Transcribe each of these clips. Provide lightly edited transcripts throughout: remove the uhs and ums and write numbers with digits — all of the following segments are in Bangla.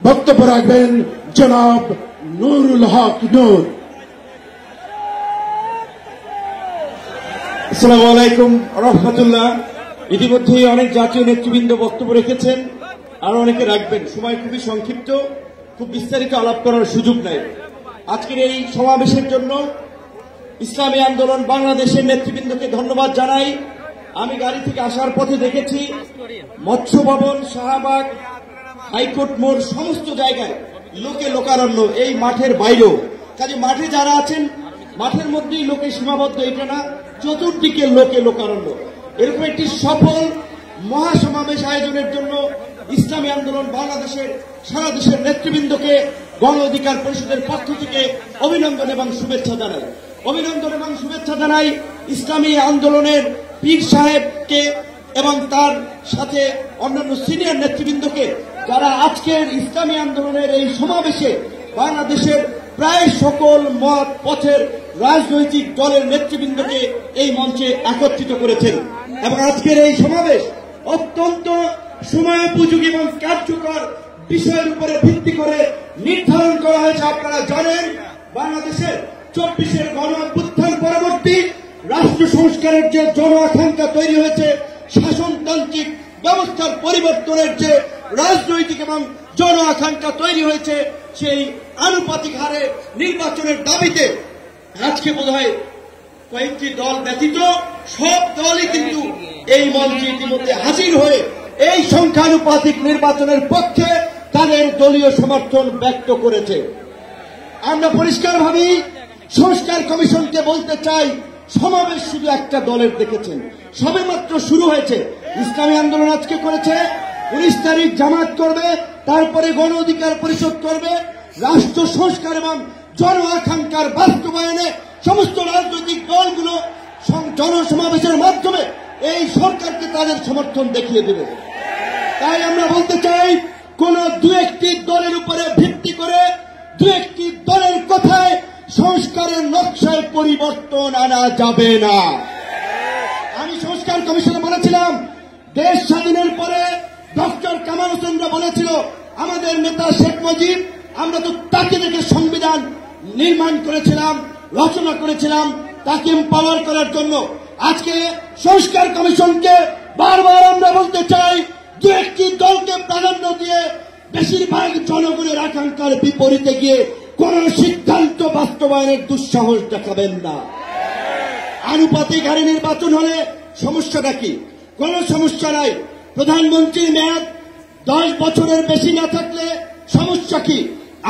বক্তব্য রাখবেন জনাব নুরুল হক নূর। আসসালামু আলাইকুম রহমতুল্লাহ। ইতিমধ্যেই অনেক জাতীয় নেতৃবৃন্দ বক্তব্য রেখেছেন, আরো অনেকে রাখবেন। সময় খুবই সংক্ষিপ্ত, খুব বিস্তারিত আলাপ করার সুযোগ নাই। আজকের এই সমাবেশের জন্য ইসলামী আন্দোলন বাংলাদেশের নেতৃবৃন্দকে ধন্যবাদ জানাই। আমি গাড়ি থেকে আসার পথে দেখেছি মৎস্য ভবন, শাহবাগ, হাইকোর্ট মোড় সমস্ত জায়গায় লোকে লোকারণ্য, এই মাঠের বাইরেও। কাজে মাঠে যারা আছেন মাঠের মধ্যেই লোকে সীমাবদ্ধ, এটা না, চতুর্দিকে লোকে লোকারণ্য। এরকম একটি সফল মহাসমাবেশ আয়োজনের জন্য ইসলামী আন্দোলন বাংলাদেশের সারা দেশের নেতৃবৃন্দকে গণ অধিকার পরিষদের পক্ষ থেকে অভিনন্দন এবং শুভেচ্ছা জানাই। অভিনন্দন এবং শুভেচ্ছা জানাই ইসলামী আন্দোলনের পীর সাহেবকে এবং তার সাথে অন্যান্য সিনিয়র নেতৃবৃন্দকে, যারা আজকের ইসলামী আন্দোলনের এই সমাবেশে বাংলাদেশের প্রায় সকল মত পথের রাজনৈতিক দলের নেতৃবৃন্দকে এই মঞ্চে একত্রিত করেছেন। এবং আজকের এই সমাবেশ অত্যন্ত সময়োপযোগী এবং কার্যকর বিষয়ের উপরে ভিত্তি করে নির্ধারণ করা হয়েছে। আপনারা জানেন, বাংলাদেশের 24-এর গণ অভ্যুত্থান পরবর্তী রাষ্ট্র সংস্কারের যে জন আকাঙ্ক্ষা তৈরি হয়েছে, শাসনতান্ত্রিক ব্যবস্থার পরিবর্তনের যে রাজনৈতিক এবং জন আকাঙ্ক্ষা তৈরি হয়েছে, সেই আনুপাতিক হারে নির্বাচনের দাবিতে আজকে বোধহয় কয়েকটি দল ব্যতীত সব দলই কিন্তু এই মঞ্চে ইতিমধ্যে হাজির হয়ে এই সংখ্যানুপাতিক নির্বাচনের পক্ষে তাদের দলীয় সমর্থন ব্যক্ত করেছে। আমরা পরিষ্কারভাবেই সংস্কার কমিশনকে বলতে চাই, সমাবেশ শুধু একটা দলের দেখেছেন, সবেমাত্র শুরু হয়েছে। ইসলামী আন্দোলন আজকে করেছে, 19 তারিখ জামাত করবে, তারপরে গণ অধিকার পরিষদ করবে। রাষ্ট্র সংস্কার এবং জন আকাঙ্ক্ষার বাস্তবায়নে সমস্ত রাজনৈতিক দলগুলো জনসমাবেশের মাধ্যমে এই সরকারকে তাদের সমর্থন দেখিয়ে দেবে। তাই আমরা বলতে চাই, কোন দু একটি দলের উপরে ভিত্তি করে দু একটি দলের কথায় সংস্কারের নকশায় পরিবর্তন আনা যাবে না। আমি সংস্কার কমিশনে বলেছিলাম, দেশ স্বাধীনের পরে ডক্টর কামাল হোসেনরা বলেছিল, আমাদের নেতা শেখ মুজিব, আমরা তো তাকে দেখে সংবিধান নির্মাণ করেছিলাম, রচনা করেছিলাম, তাকে এম্পাওয়ার করার জন্য। আজকে সংস্কার কমিশনকে বারবার আমরা বলতে চাই, দু একটি দলকে প্রাধান্য দিয়ে বেশিরভাগ জনগণের আকাঙ্ক্ষার বিপরীতে গিয়ে কোন সিদ্ধান্ত বাস্তবায়নের দুঃসাহস দেখাবেন না। আনুপাতিক হারে নির্বাচন হলে সমস্যাটা কি? কোন সমস্যা নাই। প্রধানমন্ত্রীর মেয়াদ 10 বছরের বেশি না থাকলে সমস্যা কি?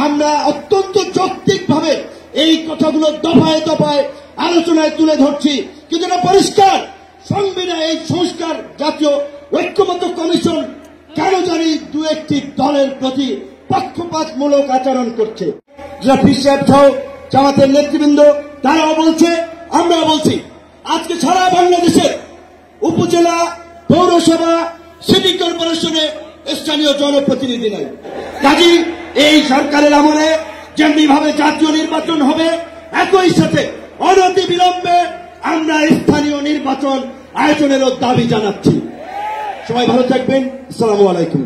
আমরা অত্যন্ত যৌক্তিকভাবে এই কথাগুলো দফায় দফায় আলোচনায় তুলে ধরছি, কিন্তু এটা পরিষ্কার, সংবিধান এই সংস্কার জাতীয় ঐক্যমত্য কমিশন কেন জানি দু একটি দলের প্রতি পক্ষপাতমূলক আচরণ করছে। যারা পীর সাহেব সহ জামাতের নেতৃবৃন্দ তারাও বলছে, আমরাও বলছি। আজকে সারা বাংলাদেশের উপজেলা, পৌরসভা, সিটি কর্পোরেশনে স্থানীয় জনপ্রতিনিধি নাই। কাজেই এই সরকারের আমলে যেমনি ভাবে জাতীয় নির্বাচন হবে, একই সাথে অনতি বিলম্বে আমরা স্থানীয় নির্বাচন আয়োজনেরও দাবি জানাচ্ছি। সবাই ভালো থাকবেন। আসসালামু আলাইকুম।